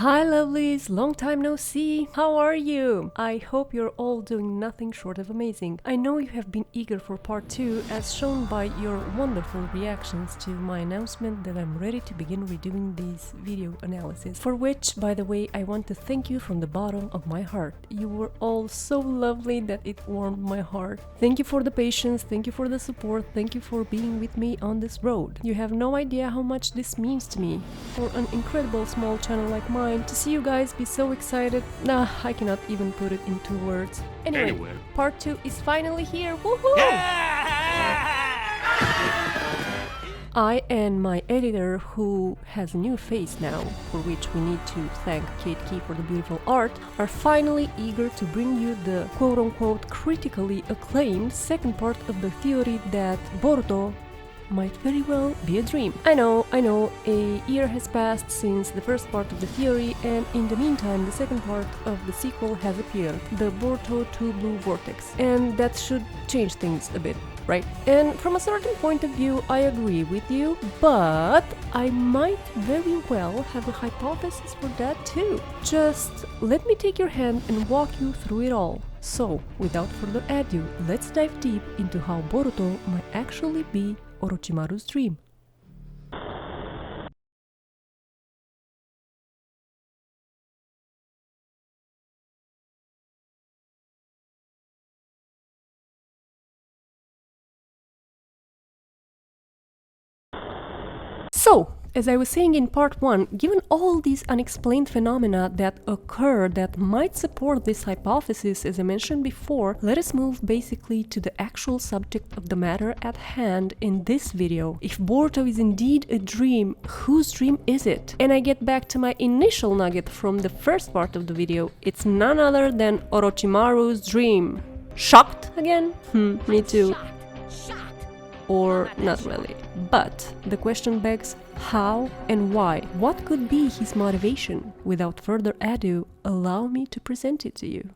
Hi lovelies, long time no see, how are you? I hope you're all doing nothing short of amazing. I know you have been eager for part 2 as shown by your wonderful reactions to my announcement that I'm ready to begin redoing these video analysis, for which, by the way, I want to thank you from the bottom of my heart. You were all so lovely that it warmed my heart. Thank you for the patience, thank you for the support, thank you for being with me on this road. You have no idea how much this means to me. For an incredible small channel like mine, to see you guys be so excited, I cannot even put it into words. Anyway, part 2 is finally here, woohoo! I and my editor, who has a new face now, for which we need to thank Kate Key for the beautiful art, are finally eager to bring you the quote-unquote critically acclaimed second part of the theory that Boruto might very well be a dream. I know, a year has passed since the first part of the theory, and in the meantime the second part of the sequel has appeared, the Boruto Two Blue Vortex, and that should change things a bit, right? And from a certain point of view I agree with you, but I might very well have a hypothesis for that too. Just let me take your hand and walk you through it all. So, without further ado, let's dive deep into how Boruto might actually be Orochimaru's dream. So, as I was saying in part 1, given all these unexplained phenomena that occur that might support this hypothesis, as I mentioned before, let us move basically to the actual subject of the matter at hand in this video. If Boruto is indeed a dream, whose dream is it? And I get back to my initial nugget from the first part of the video, it's none other than Orochimaru's dream. Shocked again? Me too. Or not really. But the question begs, how and why? What could be his motivation? Without further ado, allow me to present it to you.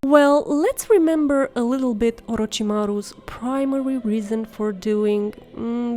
Well, let's remember a little bit Orochimaru's primary reason for doing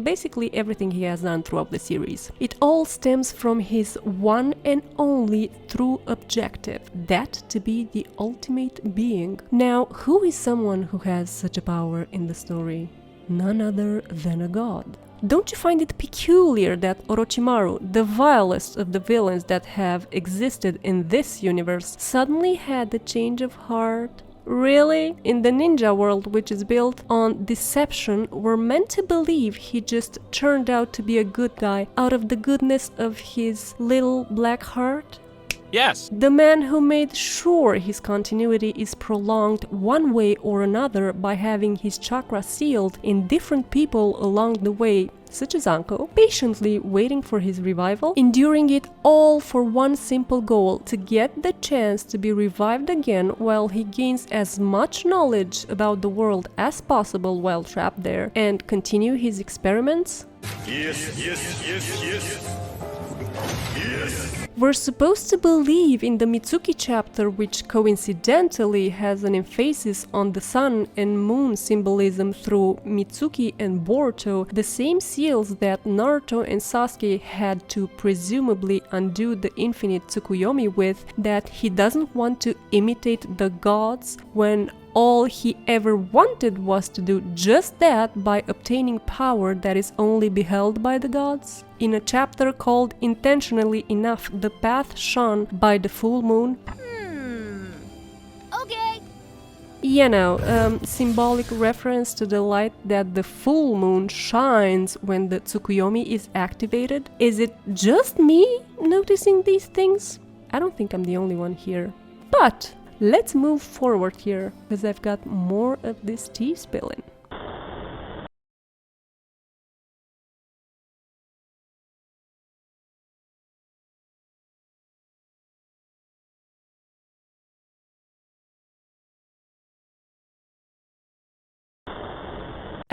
basically everything he has done throughout the series. It all stems from his one and only true objective, that to be the ultimate being. Now, who is someone who has such a power in the story? None other than a god. Don't you find it peculiar that Orochimaru, the vilest of the villains that have existed in this universe, suddenly had a change of heart? Really? In the ninja world, which is built on deception, we're meant to believe he just turned out to be a good guy out of the goodness of his little black heart? Yes. The man who made sure his continuity is prolonged one way or another by having his chakra sealed in different people along the way, such as Anko, patiently waiting for his revival, enduring it all for one simple goal, to get the chance to be revived again while he gains as much knowledge about the world as possible while trapped there, and continue his experiments? Yes. We're supposed to believe in the Mitsuki chapter, which coincidentally has an emphasis on the sun and moon symbolism through Mitsuki and Boruto, the same seals that Naruto and Sasuke had to presumably undo the infinite Tsukuyomi with, that he doesn't want to imitate the gods when all he ever wanted was to do just that by obtaining power that is only beheld by the gods? In a chapter called intentionally enough, The Path Shone by the Full Moon. Okay. Symbolic reference to the light that the full moon shines when the Tsukuyomi is activated. Is it just me noticing these things? I don't think I'm the only one here. But let's move forward here, because I've got more of this tea spilling.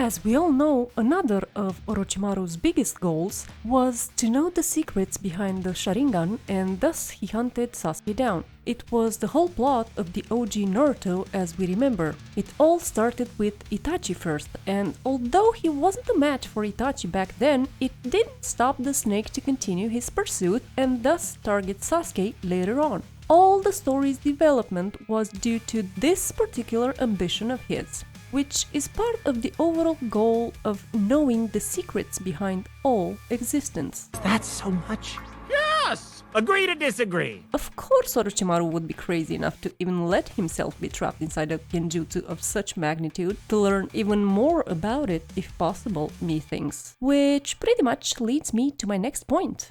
As we all know, another of Orochimaru's biggest goals was to know the secrets behind the Sharingan, and thus he hunted Sasuke down. It was the whole plot of the OG Naruto, as we remember. It all started with Itachi first, and although he wasn't a match for Itachi back then, it didn't stop the snake to continue his pursuit and thus target Sasuke later on. All the story's development was due to this particular ambition of his, which is part of the overall goal of knowing the secrets behind all existence. That's so much. Yes! Agree to disagree. Of course Orochimaru would be crazy enough to even let himself be trapped inside a genjutsu of such magnitude to learn even more about it if possible, methinks. Which pretty much leads me to my next point.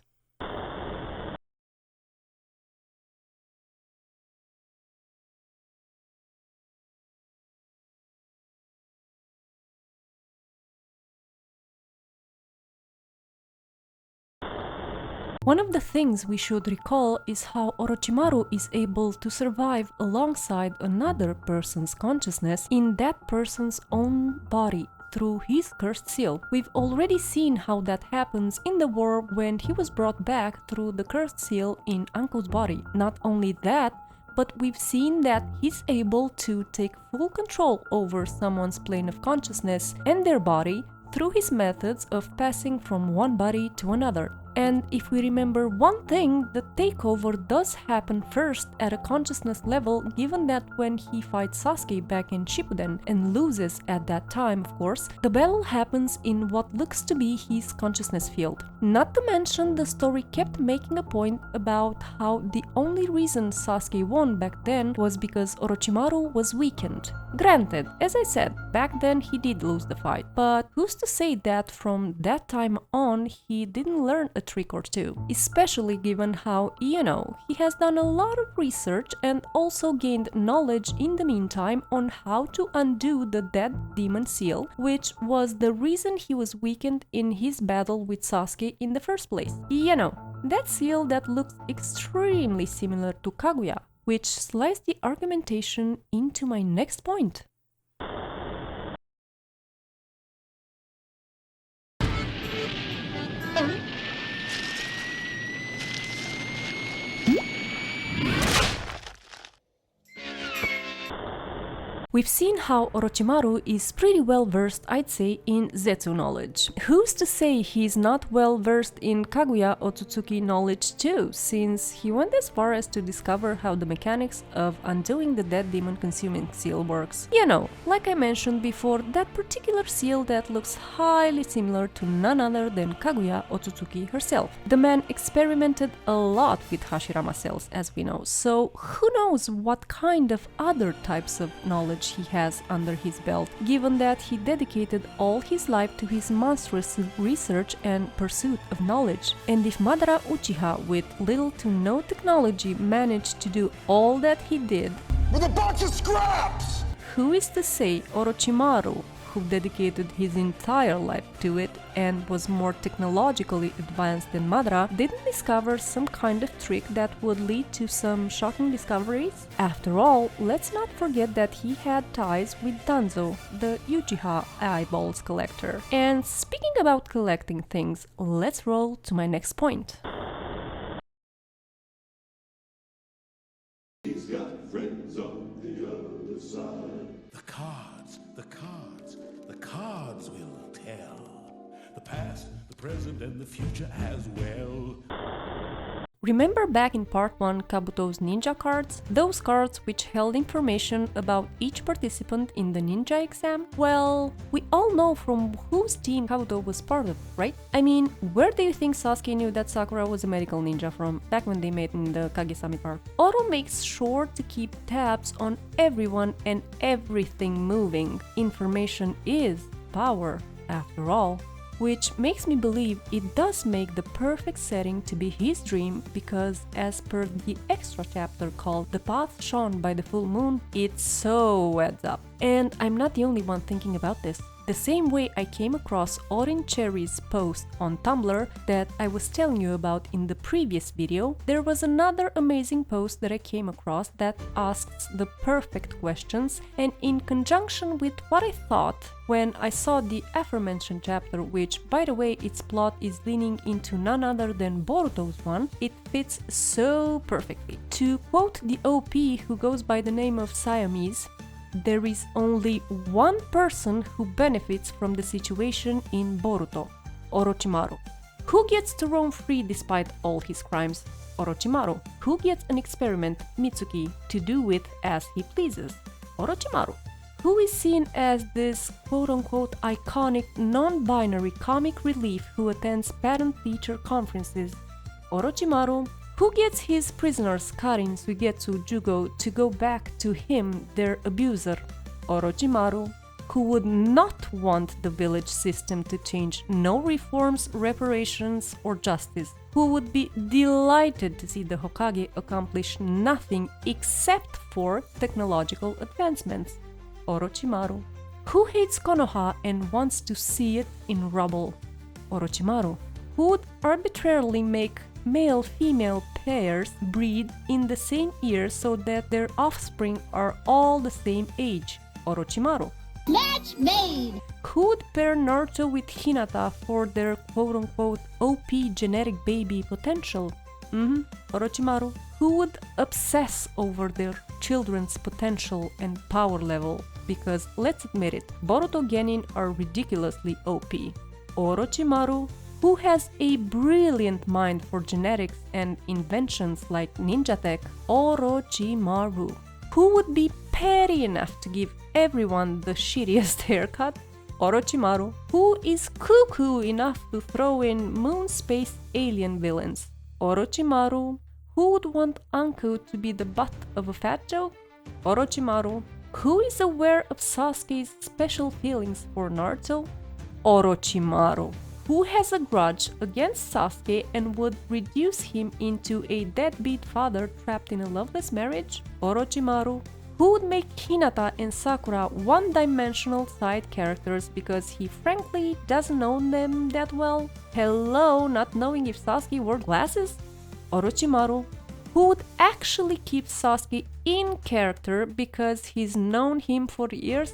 One of the things we should recall is how Orochimaru is able to survive alongside another person's consciousness in that person's own body through his cursed seal. We've already seen how that happens in the war when he was brought back through the cursed seal in Anko's body. Not only that, but we've seen that he's able to take full control over someone's plane of consciousness and their body through his methods of passing from one body to another. And if we remember one thing, the takeover does happen first at a consciousness level, given that when he fights Sasuke back in Shippuden and loses at that time, of course, the battle happens in what looks to be his consciousness field. Not to mention, the story kept making a point about how the only reason Sasuke won back then was because Orochimaru was weakened. Granted, as I said, back then he did lose the fight, but who's to say that from that time on he didn't learn a trick or two, especially given how, he has done a lot of research and also gained knowledge in the meantime on how to undo the dead demon seal, which was the reason he was weakened in his battle with Sasuke in the first place. That seal that looks extremely similar to Kaguya, which slides the argumentation into my next point. We've seen how Orochimaru is pretty well versed, I'd say, in Zetsu knowledge. Who's to say he's not well versed in Kaguya Otsutsuki knowledge too, since he went as far as to discover how the mechanics of undoing the dead demon consuming seal works. Like I mentioned before, that particular seal that looks highly similar to none other than Kaguya Otsutsuki herself. The man experimented a lot with Hashirama cells, as we know, so who knows what kind of other types of knowledge he has under his belt, given that he dedicated all his life to his monstrous research and pursuit of knowledge. And if Madara Uchiha with little to no technology managed to do all that he did, with a box of scraps! Who is to say Orochimaru, who dedicated his entire life to it and was more technologically advanced than Madara, didn't discover some kind of trick that would lead to some shocking discoveries? After all, let's not forget that he had ties with Danzo, the Uchiha eyeballs collector. And speaking about collecting things, let's roll to my next point. He's got friends on the other side. The cards will tell. The past, the present, and the future as well. Remember back in part 1 Kabuto's ninja cards? Those cards which held information about each participant in the ninja exam? Well, we all know from whose team Kabuto was part of, right? I mean, where do you think Sasuke knew that Sakura was a medical ninja from, back when they met in the Kage Summit arc? Oro makes sure to keep tabs on everyone and everything moving. Information is power, after all. Which makes me believe it does make the perfect setting to be his dream, because as per the extra chapter called The Path Shone by the Full Moon, it so adds up. And I'm not the only one thinking about this. The same way I came across Orin Cherry's post on Tumblr that I was telling you about in the previous video, there was another amazing post that I came across that asks the perfect questions, and in conjunction with what I thought when I saw the aforementioned chapter, which by the way its plot is leaning into none other than Boruto's one, it fits so perfectly. To quote the OP who goes by the name of Siamese, there is only one person who benefits from the situation in Boruto, Orochimaru. Who gets to roam free despite all his crimes? Orochimaru. Who gets an experiment, Mitsuki, to do with as he pleases? Orochimaru. Who is seen as this quote-unquote iconic non-binary comic relief who attends parent-teacher conferences? Orochimaru. Who gets his prisoners Karin, Suigetsu, Jugo to go back to him, their abuser? Orochimaru. Who would not want the village system to change, no reforms, reparations or justice? Who would be delighted to see the Hokage accomplish nothing except for technological advancements? Orochimaru. Who hates Konoha and wants to see it in rubble? Orochimaru. Who would arbitrarily make male-female pairs breed in the same year so that their offspring are all the same age? Orochimaru. Match made! Who would pair Naruto with Hinata for their quote-unquote OP genetic baby potential? Orochimaru. Who would obsess over their children's potential and power level? Because let's admit it, Boruto Genin are ridiculously OP. Orochimaru. Who has a brilliant mind for genetics and inventions like ninja tech? Orochimaru. Who would be petty enough to give everyone the shittiest haircut? Orochimaru. Who is cuckoo enough to throw in moon space alien villains? Orochimaru. Who would want Anko to be the butt of a fat joke? Orochimaru. Who is aware of Sasuke's special feelings for Naruto? Orochimaru. Who has a grudge against Sasuke and would reduce him into a deadbeat father trapped in a loveless marriage? Orochimaru. Who would make Hinata and Sakura one-dimensional side characters because he frankly doesn't own them that well? Hello, not knowing if Sasuke wore glasses? Orochimaru. Who would actually keep Sasuke in character because he's known him for years?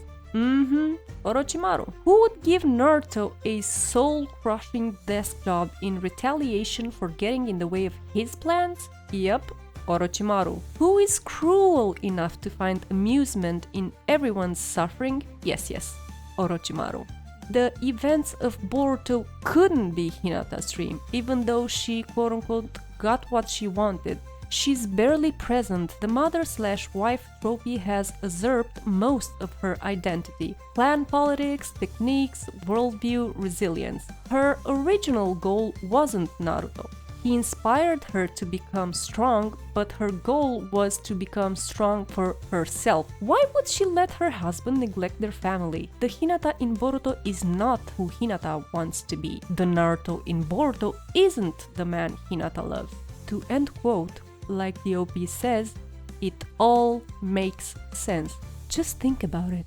Orochimaru. Who would give Naruto a soul-crushing desk job in retaliation for getting in the way of his plans? Yep, Orochimaru. Who is cruel enough to find amusement in everyone's suffering? Yes, Orochimaru. The events of Boruto couldn't be Hinata's dream, even though she quote-unquote got what she wanted. She's barely present. The mother/wife trophy has usurped most of her identity. Clan politics, techniques, worldview, resilience. Her original goal wasn't Naruto. He inspired her to become strong, but her goal was to become strong for herself. Why would she let her husband neglect their family? The Hinata in Boruto is not who Hinata wants to be. The Naruto in Boruto isn't the man Hinata loves. To end quote, like the OP says, it all makes sense. Just think about it.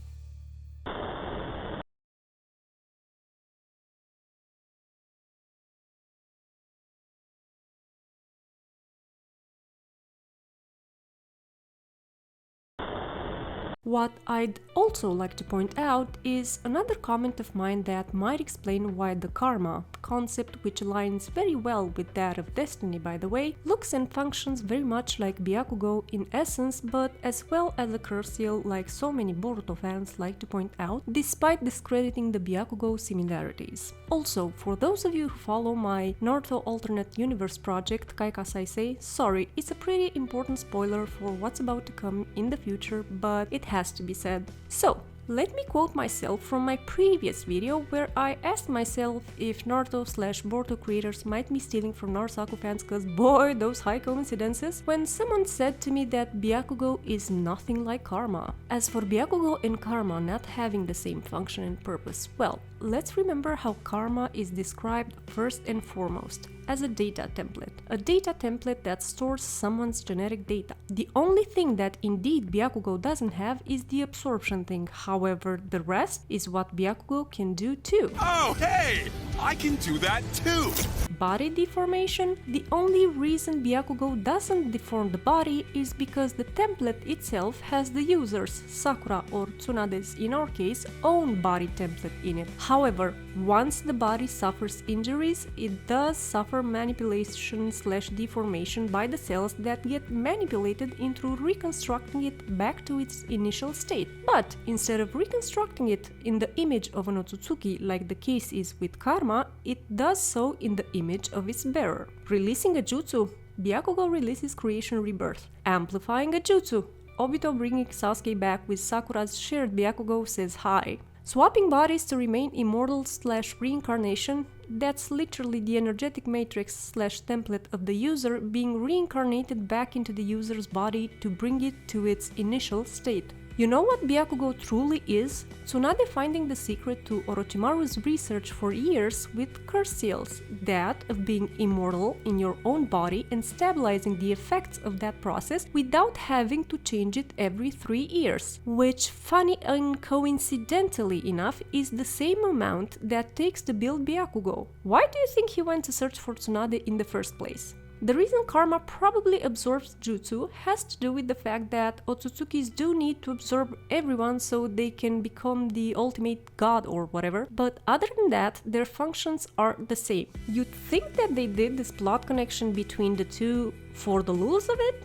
What I'd also like to point out is another comment of mine that might explain why the karma, concept which aligns very well with that of destiny by the way, looks and functions very much like Byakugou in essence, but as well as a curse seal like so many Boruto fans like to point out, despite discrediting the Byakugou similarities. Also, for those of you who follow my Naruto alternate universe project Kaikai Saisei, sorry, it's a pretty important spoiler for what's about to come in the future, but it has to be said. So, let me quote myself from my previous video where I asked myself if Naruto/Boruto creators might be stealing from Narusaku fans cause boy, those high coincidences, when someone said to me that Byakugou is nothing like karma. As for Byakugou and karma not having the same function and purpose, well, let's remember how karma is described first and foremost. as a data template. A data template that stores someone's genetic data. The only thing that indeed Byakugou doesn't have is the absorption thing. However, the rest is what Byakugou can do too. Oh, hey! I can do that too! Body deformation? The only reason Byakugou doesn't deform the body is because the template itself has the user's, Sakura or Tsunade's in our case, own body template in it. However, once the body suffers injuries, it does suffer manipulation/deformation by the cells that get manipulated into reconstructing it back to its initial state. But instead of reconstructing it in the image of an Otsutsuki like the case is with Karma, it does so in the image of its bearer. Releasing a jutsu, Byakugou releases Creation Rebirth. Amplifying a jutsu, Obito bringing Sasuke back with Sakura's shared Byakugou says hi. Swapping bodies to remain immortal/reincarnation, that's literally the energetic matrix/template of the user being reincarnated back into the user's body to bring it to its initial state. You know what Byakugou truly is? Tsunade finding the secret to Orochimaru's research for years with curse seals, that of being immortal in your own body and stabilizing the effects of that process without having to change it every 3 years. Which, funny and coincidentally enough, is the same amount that takes to build Byakugou. Why do you think he went to search for Tsunade in the first place? The reason Karma probably absorbs jutsu has to do with the fact that Otsutsukis do need to absorb everyone so they can become the ultimate god or whatever, but other than that, their functions are the same. You'd think that they did this plot connection between the two for the lulz of it?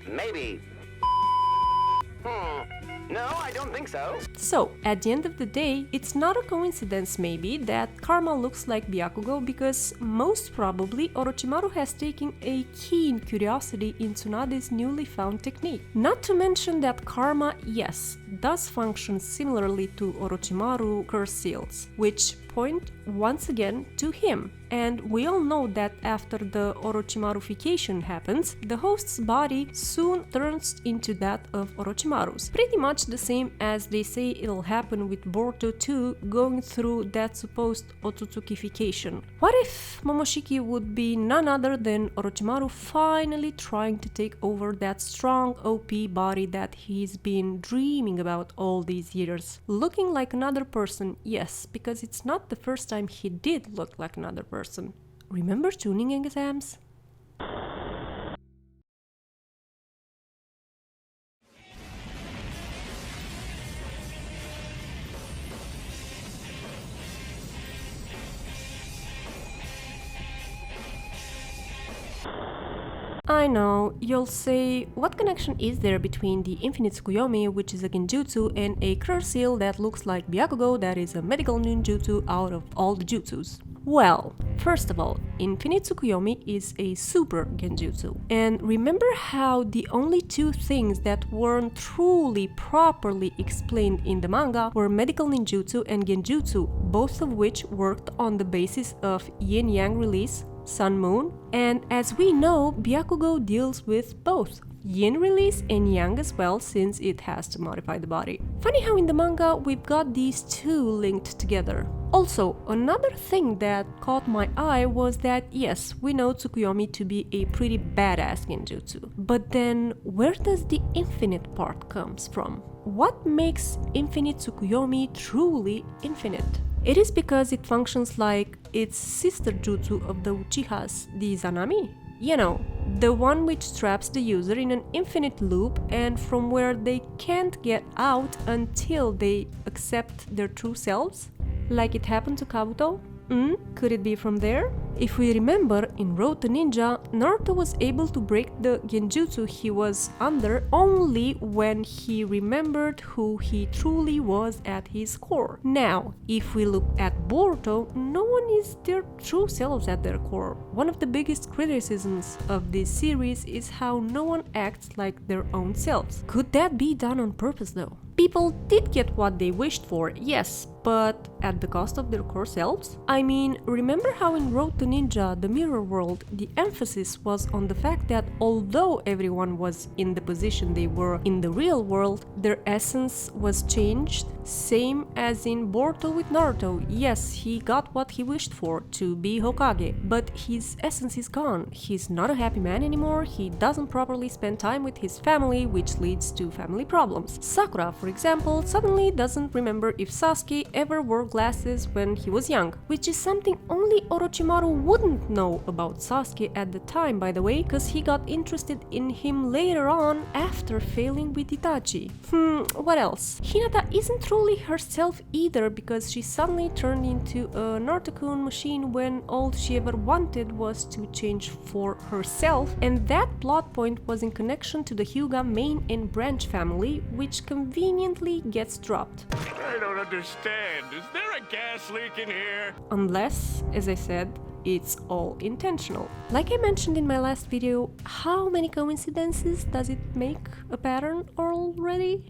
Maybe. No, I don't think so. So, at the end of the day, it's not a coincidence maybe that Karma looks like Byakugou because most probably Orochimaru has taken a keen curiosity in Tsunade's newly found technique. Not to mention that Karma, yes, does function similarly to Orochimaru curse seals, which point once again to him. And we all know that after the Orochimarufication happens, the host's body soon turns into that of Orochimaru's. Pretty much the same as they say it'll happen with Boruto 2 going through that supposed Otsutsukification. What if Momoshiki would be none other than Orochimaru finally trying to take over that strong OP body that he's been dreaming about all these years? Looking like another person, yes, because it's not the first time he did look like another person. Remember tuning exams? I know, you'll say, what connection is there between the Infinite Tsukuyomi, which is a genjutsu, and a curse seal that looks like Byakugou, that is a medical ninjutsu out of all the jutsus? Well, first of all, Infinite Tsukuyomi is a super genjutsu. And remember how the only two things that weren't truly properly explained in the manga were medical ninjutsu and genjutsu, both of which worked on the basis of yin-yang release, sun-moon, and as we know, Byakugou deals with both yin release and yang as well, since it has to modify the body. Funny how in the manga we've got these two linked together. Also, another thing that caught my eye was that yes, we know Tsukuyomi to be a pretty badass genjutsu, but then where does the infinite part comes from? What makes Infinite Tsukuyomi truly infinite? It is because it functions like its sister jutsu of the Uchihas, the Izanami. You know, the one which traps the user in an infinite loop and from where they can't get out until they accept their true selves, like it happened to Kabuto. Could it be from there? If we remember, in Road to Ninja, Naruto was able to break the genjutsu he was under only when he remembered who he truly was at his core. Now, if we look at Boruto, no one is their true selves at their core. One of the biggest criticisms of this series is how no one acts like their own selves. Could that be done on purpose though? People did get what they wished for, yes, but at the cost of their core selves? I mean, remember how in Road to Ninja, the mirror world, the emphasis was on the fact that although everyone was in the position they were in the real world, their essence was changed Same as in Boruto with Naruto. Yes, he got what he wished for, to be Hokage, but his essence is gone. He's not a happy man anymore, he doesn't properly spend time with his family, which leads to family problems. Sakura, for example, suddenly doesn't remember if Sasuke ever wore glasses when he was young, which is something only Orochimaru wouldn't know about Sasuke at the time, by the way, because he got interested in him later on after failing with Itachi. What else? Hinata isn't truly herself either, because she suddenly turned into a Naruto-kun machine when all she ever wanted was to change for herself, and that plot point was in connection to the Hyuga main and branch family, which conveniently gets dropped. I don't understand. Is there a gas leak in here? Unless, as I said, it's all intentional. Like I mentioned in my last video, how many coincidences does it make a pattern already?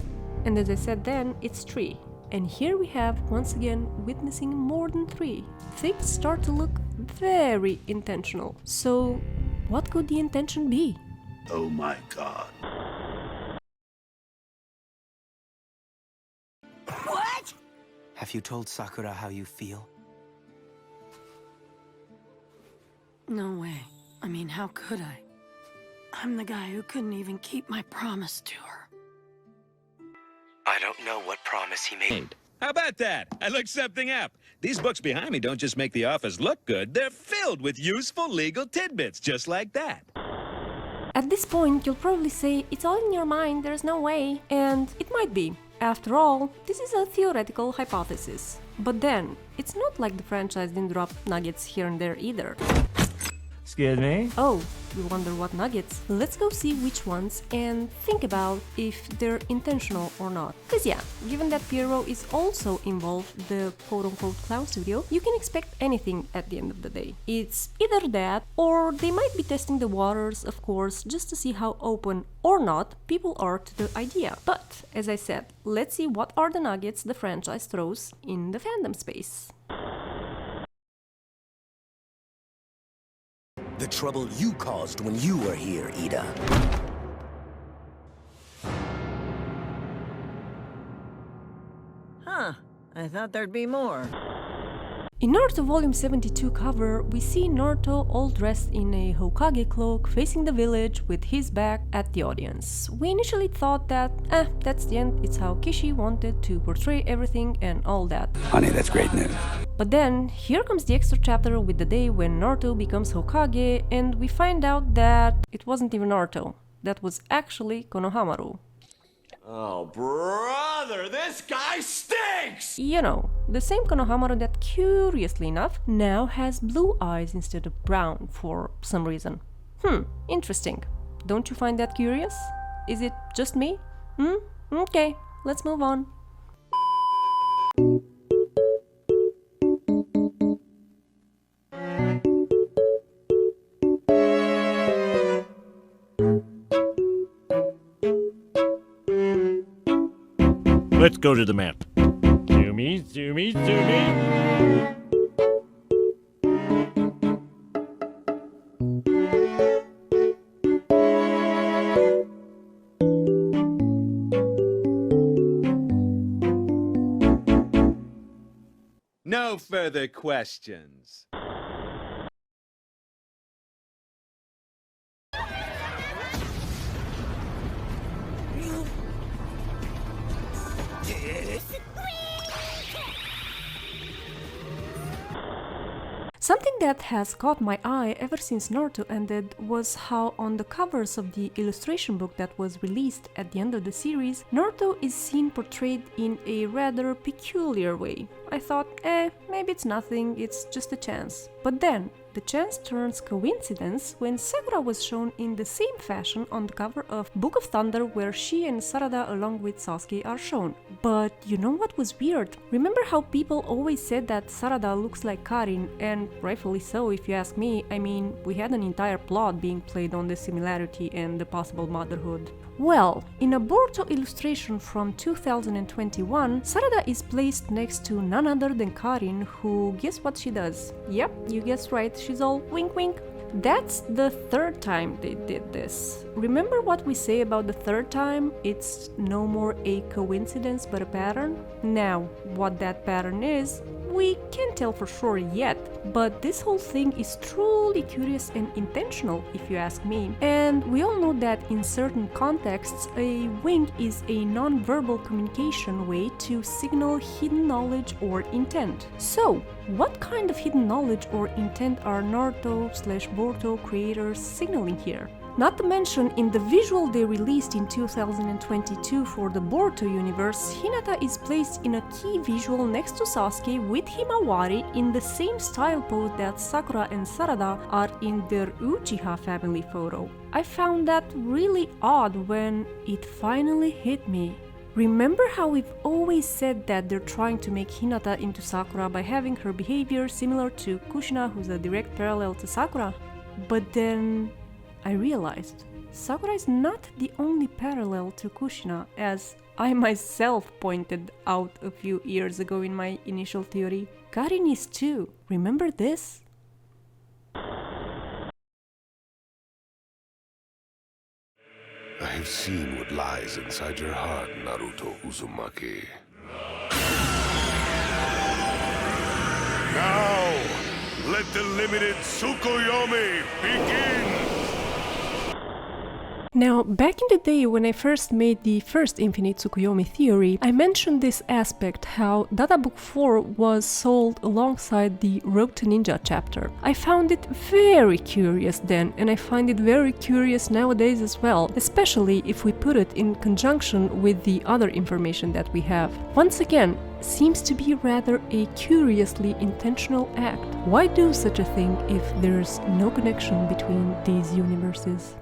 And as I said then, it's 3. And here we have, once again, witnessing more than 3. Things start to look very intentional. So, what could the intention be? Oh my god. What? Have you told Sakura how you feel? No way. I mean, how could I? I'm the guy who couldn't even keep my promise to her. I don't know what promise he made. How about that? I looked something up. These books behind me don't just make the office look good, they're filled with useful legal tidbits, just like that. At this point, you'll probably say, it's all in your mind, there's no way. And it might be. After all, this is a theoretical hypothesis. But then, it's not like the franchise didn't drop nuggets here and there either. Excuse me? Oh, you wonder what nuggets? Let's go see which ones and think about if they're intentional or not. Cause yeah, given that Pierrot is also involved, the quote-unquote clown studio, you can expect anything at the end of the day. It's either that, or they might be testing the waters, of course, just to see how open or not people are to the idea. But, as I said, let's see what are the nuggets the franchise throws in the fandom space. The trouble you caused when you were here, Ida. Huh. I thought there'd be more. In Naruto Volume 72 cover, we see Naruto all dressed in a Hokage cloak facing the village with his back at the audience. We initially thought that, that's the end, it's how Kishi wanted to portray everything and all that. Honey, that's great news. But then, here comes the extra chapter with the day when Naruto becomes Hokage, and we find out that it wasn't even Naruto. That was actually Konohamaru. Oh, brother, this guy stinks! You know, the same Konohamaru that, curiously enough, now has blue eyes instead of brown for some reason. Interesting. Don't you find that curious? Is it just me? Okay, let's move on. Let's go to the map. Zoomy, zoomy, zoomy. No further questions. Something that has caught my eye ever since Naruto ended was how on the covers of the illustration book that was released at the end of the series, Naruto is seen portrayed in a rather peculiar way. I thought, maybe it's nothing, it's just a chance. But then, the chance turns coincidence when Sakura was shown in the same fashion on the cover of Book of Thunder, where she and Sarada along with Sasuke are shown. But you know what was weird? Remember how people always said that Sarada looks like Karin, and rightfully so if you ask me. I mean, we had an entire plot being played on the similarity and the possible motherhood. Well, in a Boruto illustration from 2021, Sarada is placed next to none other than Karin, who guess what she does? Yep, you guessed right, she's all wink wink. That's the third time they did this. Remember what we say about the third time? It's no more a coincidence but a pattern? Now, what that pattern is, we can't tell for sure yet, but this whole thing is truly curious and intentional, if you ask me. And we all know that in certain contexts, a wink is a non-verbal communication way to signal hidden knowledge or intent. So, what kind of hidden knowledge or intent are Naruto/Boruto creators signaling here? Not to mention, in the visual they released in 2022 for the Boruto universe, Hinata is placed in a key visual next to Sasuke with Himawari in the same style pose that Sakura and Sarada are in their Uchiha family photo. I found that really odd when it finally hit me. Remember how we've always said that they're trying to make Hinata into Sakura by having her behavior similar to Kushina, who's a direct parallel to Sakura? But then I realized Sakura is not the only parallel to Kushina, as I myself pointed out a few years ago in my initial theory. Karin is too. Remember this? I have seen what lies inside your heart, Naruto Uzumaki. Now, let the limited Tsukuyomi begin! Now, back in the day when I first made the first Infinite Tsukuyomi theory, I mentioned this aspect, how Databook 4 was sold alongside the Road to Ninja chapter. I found it very curious then, and I find it very curious nowadays as well, especially if we put it in conjunction with the other information that we have. Once again, seems to be rather a curiously intentional act. Why do such a thing if there's no connection between these universes?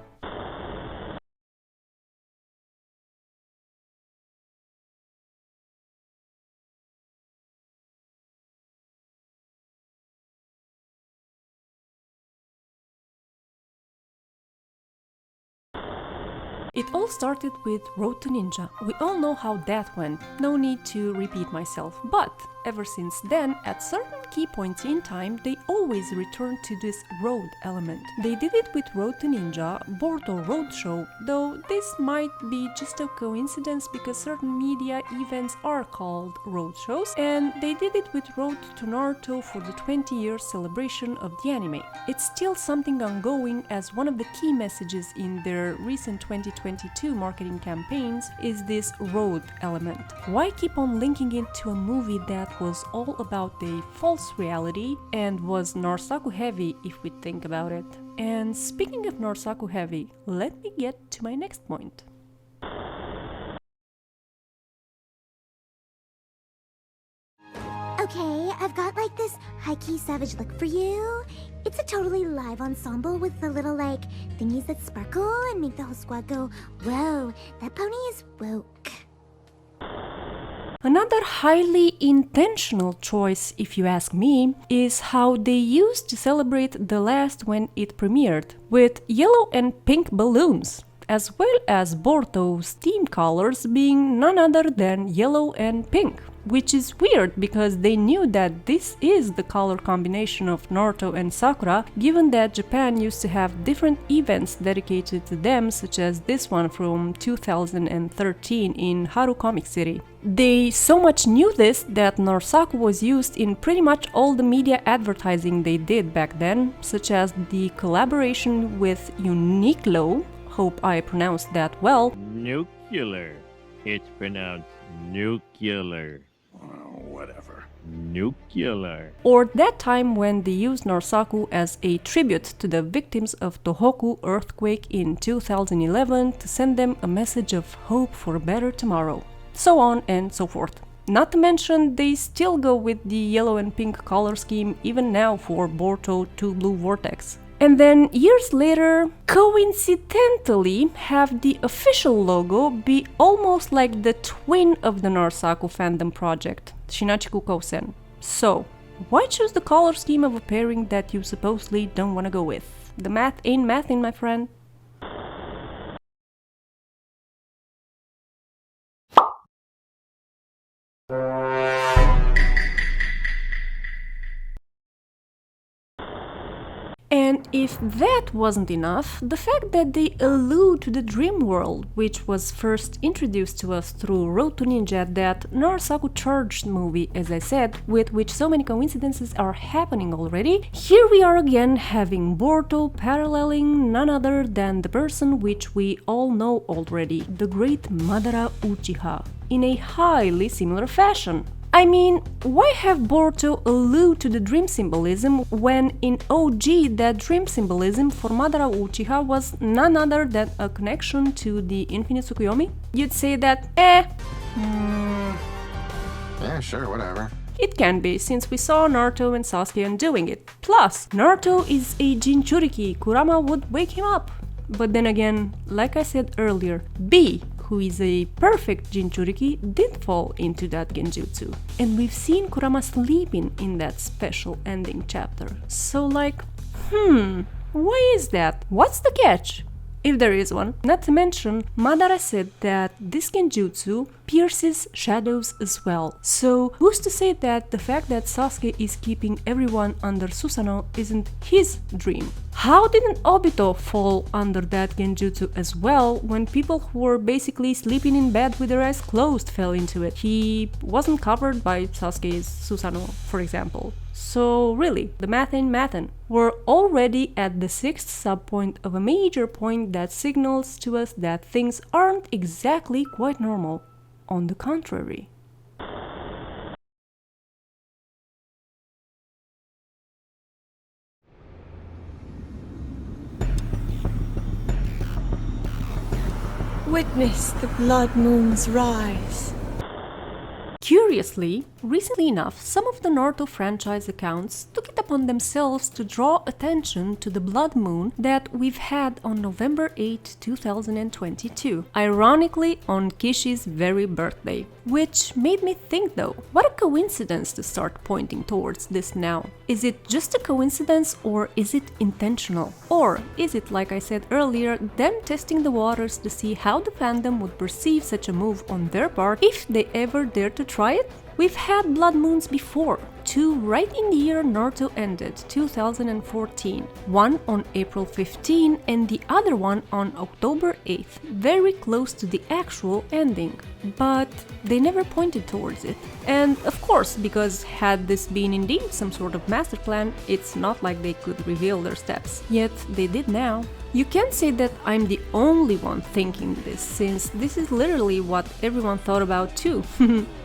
It all started with Road to Ninja. We all know how that went, no need to repeat myself. But ever since then, at certain key points in time, they always return to this road element. They did it with Road to Ninja, Boruto Road Show, though this might be just a coincidence because certain media events are called road shows, and they did it with Road to Naruto for the 20-year celebration of the anime. It's still something ongoing, as one of the key messages in their recent 2022 marketing campaigns is this road element. Why keep on linking it to a movie that was all about a false reality and was Narsaku heavy if we think about it? And speaking of Narsaku heavy, let me get to my next point. Okay, I've got like this high-key savage look for you. It's a totally live ensemble with the little like thingies that sparkle and make the whole squad go, whoa, that pony is woke. Another highly intentional choice, if you ask me, is how they used to celebrate the last when it premiered, with yellow and pink balloons, as well as Boruto's theme colors being none other than yellow and pink. Which is weird because they knew that this is the color combination of Naruto and Sakura, given that Japan used to have different events dedicated to them, such as this one from 2013 in Haru Comic City. They so much knew this that Narsaku was used in pretty much all the media advertising they did back then, such as the collaboration with Uniqlo, hope I pronounced that well. Nuclear. It's pronounced nuclear. Whatever. Nuclear. Or that time when they used Narsaku as a tribute to the victims of Tohoku earthquake in 2011 to send them a message of hope for a better tomorrow. So on and so forth. Not to mention, they still go with the yellow and pink color scheme even now for Boruto Two Blue Vortex. And then years later, coincidentally, have the official logo be almost like the twin of the Narsaku fandom project, Shinachiku Kousen. So, why choose the color scheme of a pairing that you supposedly don't want to go with? The math ain't mathin', my friend. And if that wasn't enough, the fact that they allude to the dream world, which was first introduced to us through Road to Ninja, that Narasaku Charged movie, as I said, with which so many coincidences are happening already, here we are again having Boruto paralleling none other than the person which we all know already, the great Madara Uchiha, in a highly similar fashion. I mean, why have Boruto allude to the dream symbolism when in OG that dream symbolism for Madara Uchiha was none other than a connection to the infinite Tsukuyomi? You'd say that, Yeah, sure, whatever. It can be, since we saw Naruto and Sasuke doing it. Plus, Naruto is a Jinchuriki, Kurama would wake him up. But then again, like I said earlier, B, who is a perfect Jinchuriki, did fall into that genjutsu. And we've seen Kurama sleeping in that special ending chapter. So like, why is that? What's the catch? If there is one. Not to mention, Madara said that this genjutsu pierces shadows as well. So who's to say that the fact that Sasuke is keeping everyone under Susanoo isn't his dream? How didn't Obito fall under that genjutsu as well when people who were basically sleeping in bed with their eyes closed fell into it? He wasn't covered by Sasuke's Susanoo, for example. So really, the math ain't mathin'. We're already at the 6th subpoint of a major point that signals to us that things aren't exactly quite normal. On the contrary. Witness the blood moon's rise. Curiously, recently enough, some of the Naruto franchise accounts took it upon themselves to draw attention to the blood moon that we've had on November 8, 2022, ironically on Kishi's very birthday. Which made me think though, what a coincidence to start pointing towards this now. Is it just a coincidence or is it intentional? Or is it, like I said earlier, them testing the waters to see how the fandom would perceive such a move on their part if they ever dare to try it? We've had blood moons before, two right in the year Naruto ended, 2014, one on April 15 and the other one on October 8th, very close to the actual ending, but they never pointed towards it. And of course, because had this been indeed some sort of master plan, it's not like they could reveal their steps, yet they did now. You can't say that I'm the only one thinking this, since this is literally what everyone thought about too.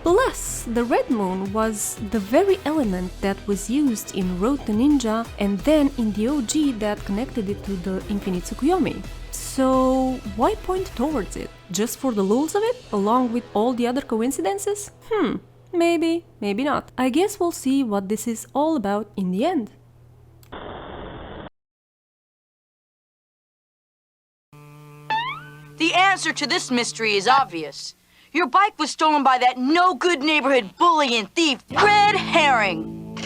Plus, the red moon was the very element that was used in Road to Ninja and then in the OG that connected it to the infinite Tsukuyomi. So why point towards it? Just for the lulz of it, along with all the other coincidences? Maybe, maybe not. I guess we'll see what this is all about in the end. The answer to this mystery is obvious. Your bike was stolen by that no-good neighborhood bully and thief, Red Herring.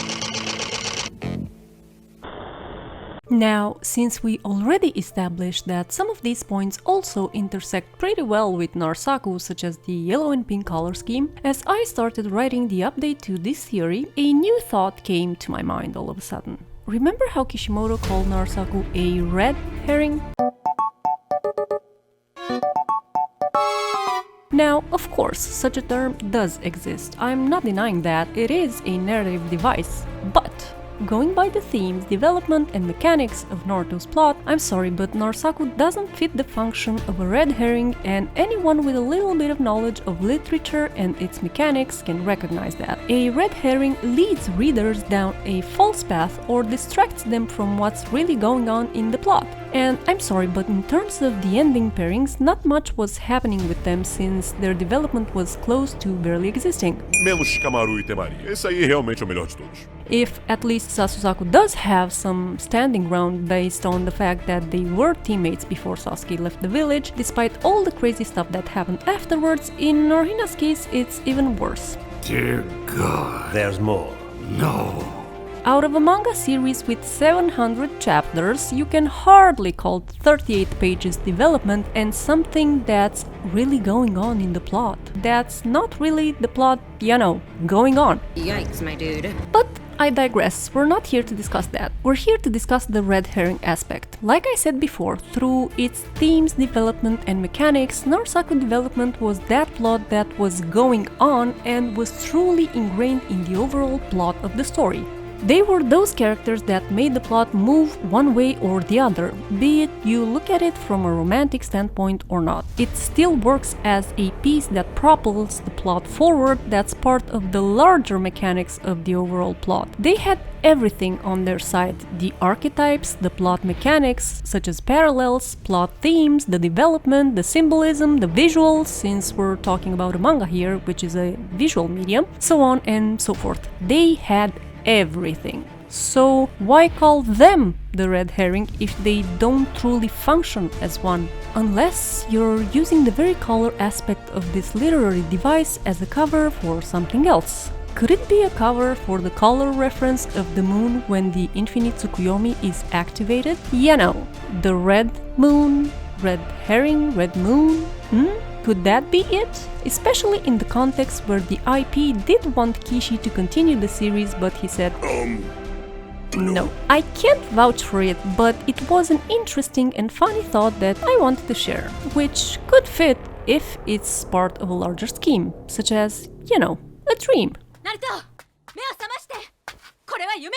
Now, since we already established that some of these points also intersect pretty well with Narasaku, such as the yellow and pink color scheme, as I started writing the update to this theory, a new thought came to my mind all of a sudden. Remember how Kishimoto called Narasaku a red herring? Now, of course, such a term does exist. I'm not denying that it is a narrative device, but going by the themes, development and mechanics of Naruto's plot, I'm sorry, but Narasaku doesn't fit the function of a red herring, and anyone with a little bit of knowledge of literature and its mechanics can recognize that. A red herring leads readers down a false path or distracts them from what's really going on in the plot. And I'm sorry, but in terms of the ending pairings, not much was happening with them since their development was close to barely existing. Menos Shikamaru e Temari. Esse aí realmente é o melhor de todos. If at least Sasusaku does have some standing ground based on the fact that they were teammates before Sasuke left the village, despite all the crazy stuff that happened afterwards, in Norihina's case it's even worse. Dear God. There's more. No. Out of a manga series with 700 chapters, you can hardly call 38 pages development and something that's really going on in the plot. That's not really the plot, you know, going on. Yikes, my dude. But I digress, we're not here to discuss that. We're here to discuss the red herring aspect. Like I said before, through its themes, development and mechanics, Narusaku development was that plot that was going on and was truly ingrained in the overall plot of the story. They were those characters that made the plot move one way or the other, be it you look at it from a romantic standpoint or not. It still works as a piece that propels the plot forward, that's part of the larger mechanics of the overall plot. They had everything on their side: the archetypes, the plot mechanics, such as parallels, plot themes, the development, the symbolism, the visuals, since we're talking about a manga here, which is a visual medium, so on and so forth. They had everything. So why call them the red herring if they don't truly function as one? Unless you're using the very color aspect of this literary device as a cover for something else. Could it be a cover for the color reference of the moon when the infinite Tsukuyomi is activated? You know, the red moon, red herring, red moon? Could that be it? Especially in the context where the IP did want Kishi to continue the series, but he said, no. I can't vouch for it, but it was an interesting and funny thought that I wanted to share, which could fit if it's part of a larger scheme, such as, you know, a dream. Naruto! 目を覚まして! これは夢よ!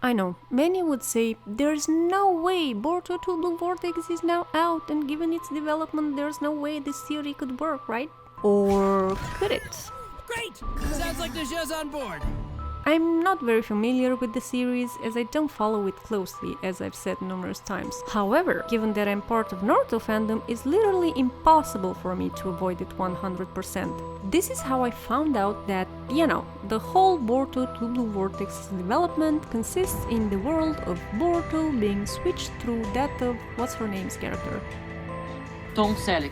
I know. Many would say there's no way Boruto Two Blue Vortex is now out, and given its development, there's no way this theory could work, right? Or could it? Great! Sounds like the show's on board. I'm not very familiar with the series as I don't follow it closely, as I've said numerous times. However, given that I'm part of Naruto fandom, it's literally impossible for me to avoid it 100%. This is how I found out that, you know, the whole Boruto Two Blue Vortex development consists in the world of Boruto being switched through that of what's-her-name's character. Tom Selleck.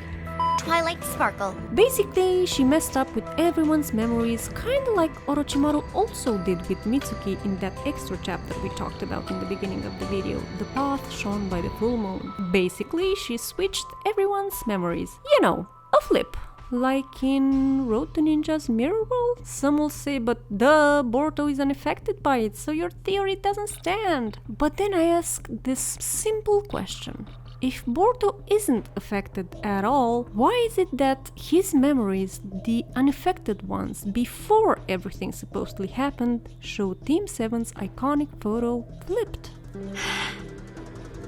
Twilight Sparkle. Basically, she messed up with everyone's memories, kinda like Orochimaru also did with Mitsuki in that extra chapter we talked about in the beginning of the video, the path shown by the full moon. Basically, she switched everyone's memories. You know, a flip. Like in Road to Ninja's Mirror World? Some will say, but duh, Boruto is unaffected by it, so your theory doesn't stand. But then I ask this simple question. If Boruto isn't affected at all, why is it that his memories, the unaffected ones, before everything supposedly happened, show Team 7's iconic photo flipped?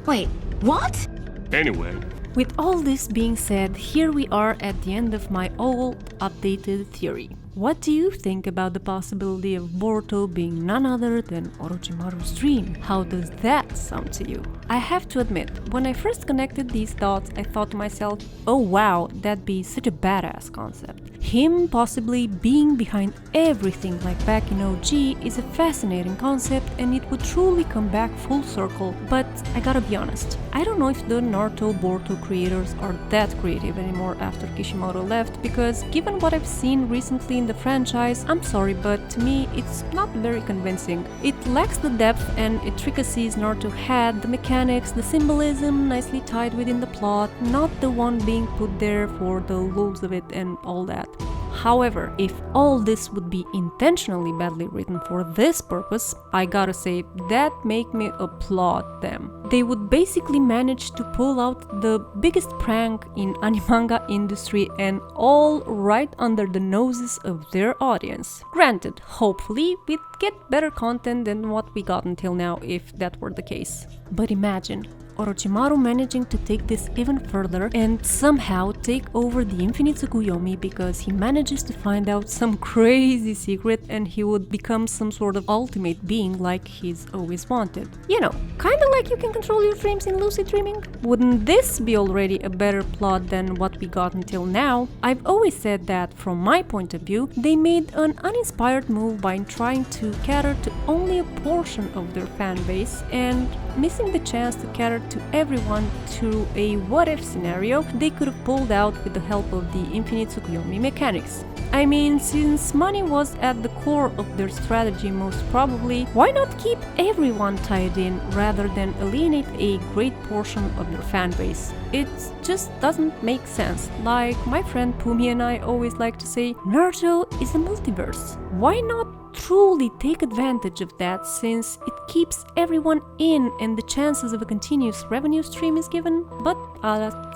Wait, what? Anyway. With all this being said, here we are at the end of my old, updated theory. What do you think about the possibility of Boruto being none other than Orochimaru's dream? How does that sound to you? I have to admit, when I first connected these dots, I thought to myself, oh wow, that'd be such a badass concept. Him possibly being behind everything like back in OG is a fascinating concept and it would truly come back full circle, but I gotta be honest, I don't know if the Naruto Boruto creators are that creative anymore after Kishimoto left, because given what I've seen recently in the franchise, I'm sorry, but to me it's not very convincing. It lacks the depth and intricacies Naruto had, the mechanics, the symbolism nicely tied within the plot, not the one being put there for the lulz of it and all that. However, if all this would be intentionally badly written for this purpose, I gotta say, that make me applaud them. They would basically manage to pull out the biggest prank in animanga industry and all right under the noses of their audience. Granted, hopefully we'd get better content than what we got until now if that were the case. But imagine Orochimaru managing to take this even further and somehow take over the infinite Tsukuyomi because he manages to find out some crazy secret and he would become some sort of ultimate being like he's always wanted. You know, kinda like you can control your dreams in lucid dreaming. Wouldn't this be already a better plot than what we got until now? I've always said that from my point of view, they made an uninspired move by trying to cater to only a portion of their fan base and missing the chance to cater to everyone through a what-if scenario they could have pulled out with the help of the infinite Tsukuyomi mechanics. I mean, since money was at the core of their strategy most probably, why not keep everyone tied in rather than alienate a great portion of your fanbase? It just doesn't make sense. Like my friend Pumi and I always like to say, Naruto is a multiverse. Why not truly take advantage of that, since it keeps everyone in and the chances of a continuous revenue stream is given? But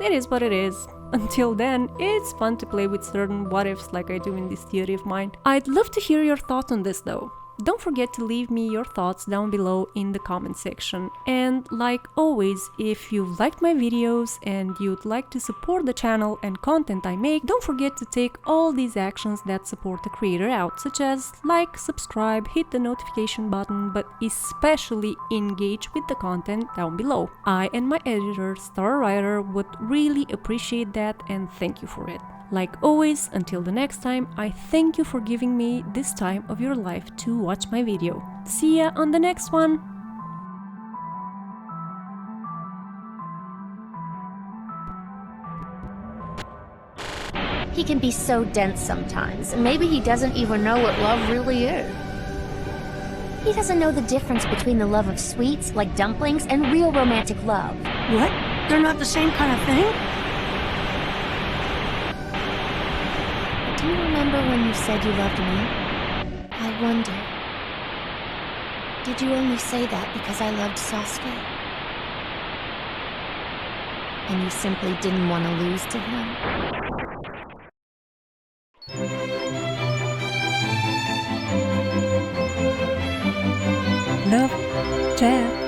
it is what it is. Until then, it's fun to play with certain what-ifs like I do in this theory of mine. I'd love to hear your thoughts on this though. Don't forget to leave me your thoughts down below in the comment section. And like always, if you've liked my videos and you'd like to support the channel and content I make, don't forget to take all these actions that support the creator out, such as like, subscribe, hit the notification button, but especially engage with the content down below. I and my editor, Star Writer, would really appreciate that and thank you for it. Like always, until the next time, I thank you for giving me this time of your life to watch my video. See ya on the next one! He can be so dense sometimes, and maybe he doesn't even know what love really is. He doesn't know the difference between the love of sweets, like dumplings, and real romantic love. What? They're not the same kind of thing? Do you remember when you said you loved me? I wonder, did you only say that because I loved Sasuke? And you simply didn't want to lose to him? Love, chat.